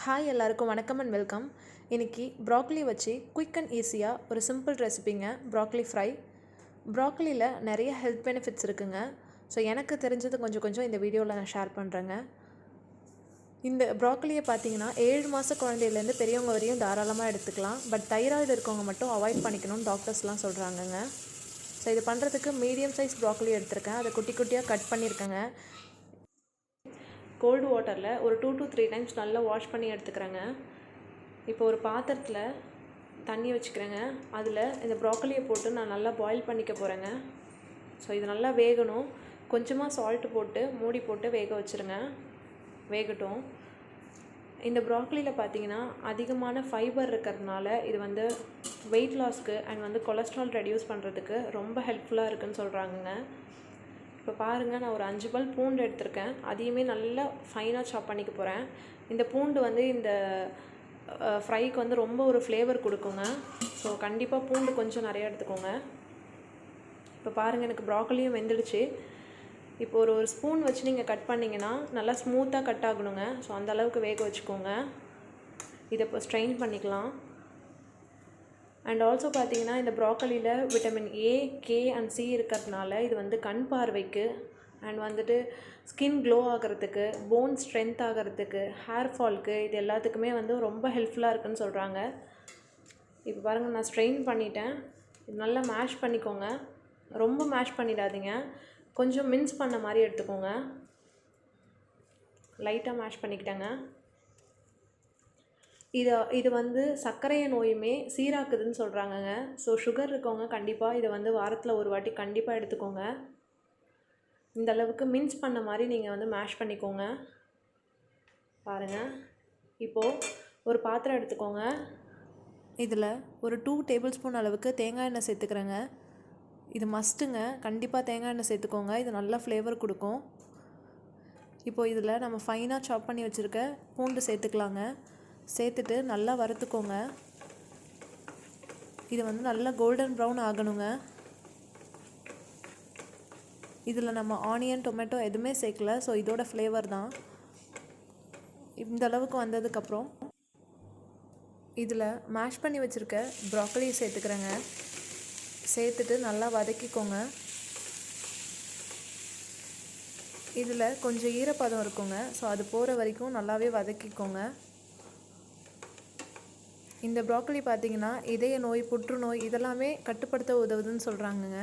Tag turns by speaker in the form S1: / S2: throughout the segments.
S1: Hi எல்லாருக்கும் வணக்கம் and welcome. இன்றைக்கி ப்ராக்லி வச்சு குயிக் அண்ட் ஈஸியாக ஒரு சிம்பிள் ரெசிபிங்க ப்ராக்லி ஃப்ரை. ப்ராக்லியில் நிறைய ஹெல்த் பெனிஃபிட்ஸ் இருக்குங்க. ஸோ எனக்கு தெரிஞ்சது கொஞ்சம் இந்த வீடியோவில் நான் ஷேர் பண்ணுறேங்க. இந்த ப்ராக்லியை பார்த்தீங்கன்னா 7 மாத குழந்தையிலேருந்து பெரியவங்க வரையும் தாராளமாக எடுத்துக்கலாம். பட் தைராய்டு இருக்கவங்க மட்டும் அவாய்ட் பண்ணிக்கணும்னு டாக்டர்ஸ்லாம் சொல்கிறாங்கங்க. ஸோ இது பண்ணுறதுக்கு மீடியம் சைஸ் ப்ராக்லி எடுத்திருக்கேன். அதை குட்டி குட்டியாக கட் பண்ணியிருக்கேங்க. கோல்டு வாட்டரில் ஒரு 2 to 3 டைம்ஸ் நல்லா வாஷ் பண்ணி எடுத்துக்கிறேங்க. இப்போ ஒரு பாத்திரத்தில் தண்ணி வச்சுக்கிறேங்க. அதில் இந்த ப்ராக்கலியை போட்டு நான் நல்லா பாயில் பண்ணிக்க போகிறேங்க. ஸோ இது நல்லா வேகணும். கொஞ்சமாக சால்ட்டு போட்டு மூடி போட்டு வேக வச்சுருங்க. வேகட்டும். இந்த ப்ராக்கலியில் பார்த்தீங்கன்னா அதிகமான ஃபைபர் இருக்கிறதுனால இது வந்து வெயிட் லாஸ்க்கு அண்ட் கொலஸ்ட்ரால் ரெடியூஸ் பண்ணுறதுக்கு ரொம்ப ஹெல்ப்ஃபுல்லாக இருக்குதுன்னு சொல்கிறாங்கங்க. இப்போ பாருங்கள், நான் ஒரு 5 பல் பூண்டு எடுத்திருக்கேன். அதையுமே நல்லா ஃபைனாக சாப் பண்ணிக்க போகிறேன். இந்த பூண்டு இந்த ஃப்ரைக்கு ரொம்ப ஒரு ஃப்ளேவர் கொடுக்குங்க. ஸோ கண்டிப்பாக பூண்டு கொஞ்சம் நிறையா எடுத்துக்கோங்க. இப்போ பாருங்கள், எனக்கு ப்ராக்கலியும் வெந்துடுச்சு. இப்போ ஒரு ஸ்பூன் வச்சு நீங்கள் கட் பண்ணிங்கன்னா நல்லா ஸ்மூத்தாக கட் ஆகணுங்க. ஸோ அந்தளவுக்கு வேக வச்சுக்கோங்க. இதை இப்போ ஸ்ட்ரெயின் பண்ணிக்கலாம். அண்ட் ஆல்சோ பார்த்தீங்கன்னா இந்த ப்ராக்கலியில் vitamin A, K and C இருக்கிறதுனால இது கண் பார்வைக்கு அண்ட் ஸ்கின் க்ளோ ஆகிறதுக்கு, போன் ஸ்ட்ரென்த் ஆகிறதுக்கு, ஹேர் ஃபால்க்கு, இது எல்லாத்துக்குமே ரொம்ப ஹெல்ப்ஃபுல்லாக இருக்குதுன்னு சொல்கிறாங்க. இப்போ பாருங்கள், நான் ஸ்ட்ரெயின் பண்ணிட்டேன். இது நல்லா மேஷ் பண்ணிக்கோங்க. ரொம்ப மேஷ் பண்ணிடாதீங்க. கொஞ்சம் மின்ஸ் பண்ண மாதிரி எடுத்துக்கோங்க. லைட்டாக மேஷ் பண்ணிக்கிட்டேங்க. இது சர்க்கரைய நோயுமே சீராக்குதுன்னு சொல்கிறாங்கங்க. ஸோ சுகர் இருக்கவங்க கண்டிப்பாக இதை வாரத்தில் ஒரு வாட்டி கண்டிப்பாக எடுத்துக்கோங்க. இந்த அளவுக்கு மின்ஸ் பண்ண மாதிரி நீங்கள் மேஷ் பண்ணிக்கோங்க. பாருங்கள், இப்போது ஒரு பாத்திரம் எடுத்துக்கோங்க. இதில் ஒரு 2 டேபிள் ஸ்பூன் அளவுக்கு தேங்காய் எண்ணெய் சேர்த்துக்கிறேங்க. இது மஸ்ட்டுங்க. கண்டிப்பாக தேங்காய் எண்ணெய் சேர்த்துக்கோங்க. இது நல்லா ஃப்ளேவர் கொடுக்கும். இப்போது இதில் நம்ம ஃபைனாக சாப் பண்ணி வச்சுருக்க பூண்டு சேர்த்துக்கலாங்க. சேர்த்துட்டு நல்லா வறுத்துக்கோங்க. இது நல்லா கோல்டன் ப்ரௌன் ஆகணுங்க. இதில் நம்ம ஆனியன், டொமேட்டோ எதுவுமே சேர்க்கல. ஸோ இதோட ஃப்ளேவர் தான். இந்த அளவுக்கு வந்ததுக்கப்புறம் இதில் மேஷ் பண்ணி வச்சுருக்க ப்ராக்கலி சேர்த்துக்கிறேங்க. சேர்த்துட்டு நல்லா வதக்கிக்கோங்க. இதில் கொஞ்சம் ஈரப்பதம் இருக்குங்க. ஸோ அது போகிற வரைக்கும் நல்லாவே வதக்கிக்கோங்க. இந்த ப்ராக்கலி பார்த்திங்கன்னா இதய நோய், புற்றுநோய் இதெல்லாமே கட்டுப்படுத்த உதவுதுன்னு சொல்கிறாங்கங்க.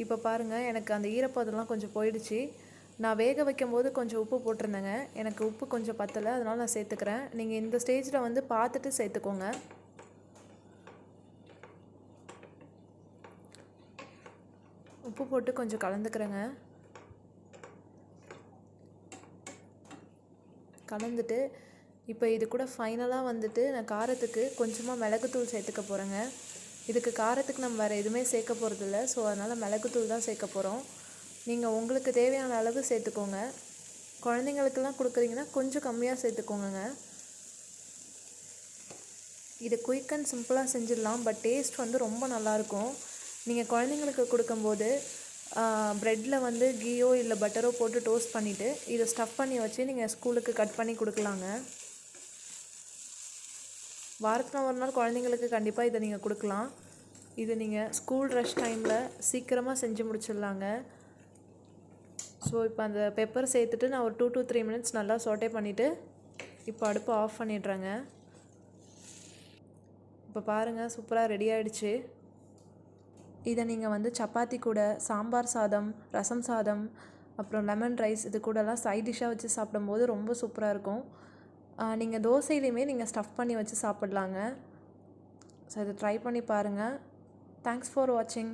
S1: இப்போ பாருங்கள், எனக்கு அந்த ஈரப்பதம்லாம் கொஞ்சம் போயிடுச்சு. நான் வேக வைக்கும்போது கொஞ்சம் உப்பு போட்டிருந்தேங்க. எனக்கு உப்பு கொஞ்சம் பத்தலை, அதனால் நான் சேர்த்துக்கிறேன். நீங்கள் இந்த ஸ்டேஜில் பார்த்துட்டு சேர்த்துக்கோங்க. உப்பு போட்டு கொஞ்சம் கலந்துக்கிறேங்க. கலந்துட்டு இப்போ இது கூட ஃபைனலாக நான் காரத்துக்கு கொஞ்சமாக மிளகுத்தூள் சேர்த்துக்க போகிறேங்க. இதுக்கு காரத்துக்கு நம்ம வேறு எதுவுமே சேர்க்க போகிறதில்ல. ஸோ அதனால் மிளகுத்தூள் தான் சேர்க்க போகிறோம். நீங்கள் உங்களுக்கு தேவையான அளவு சேர்த்துக்கோங்க. குழந்தைங்களுக்கெல்லாம் கொடுக்குறீங்கன்னா கொஞ்சம் கம்மியாக சேர்த்துக்கோங்க. இது குயிக் அண்ட் சிம்பிளாக செஞ்சிடலாம். பட் டேஸ்ட் ரொம்ப நல்லாயிருக்கும். நீங்கள் குழந்தைங்களுக்கு கொடுக்கும்போது ப்ரெட்டில் கீயோ இல்லை பட்டரோ போட்டு டோஸ்ட் பண்ணிவிட்டு இதை ஸ்டஃப் பண்ணி வச்சு நீங்கள் ஸ்கூலுக்கு கட் பண்ணி கொடுக்கலாங்க. வாரத்தில் ஒரு நாள் குழந்தைங்களுக்கு கண்டிப்பாக இதை நீங்கள் கொடுக்கலாம். இது நீங்கள் ஸ்கூல் ரஷ் டைமில் சீக்கிரமாக செஞ்சு முடிச்சிடலாங்க. ஸோ இப்போ அந்த பெப்பர் சேர்த்துட்டு நான் ஒரு 2 to 3 மினிட்ஸ் நல்லா சோட்டே பண்ணிவிட்டு இப்போ அடுப்பை ஆஃப் பண்ணிடுறேங்க. இப்போ பாருங்கள், சூப்பராக ரெடி ஆகிடுச்சு. இதை நீங்கள் சப்பாத்தி கூட, சாம்பார் சாதம், ரசம் சாதம், அப்புறம் லெமன் ரைஸ் இது கூடலாம் சைட் டிஷ்ஷாக வச்சு சாப்பிடும்போது ரொம்ப சூப்பராக இருக்கும். நீங்கள் தோசையிலையுமே நீங்கள் ஸ்டஃப் பண்ணி வச்சு சாப்பிட்லாங்க. ஸோ இதை ட்ரை பண்ணி பாருங்கள். தேங்க்ஸ் ஃபார் வாட்சிங்.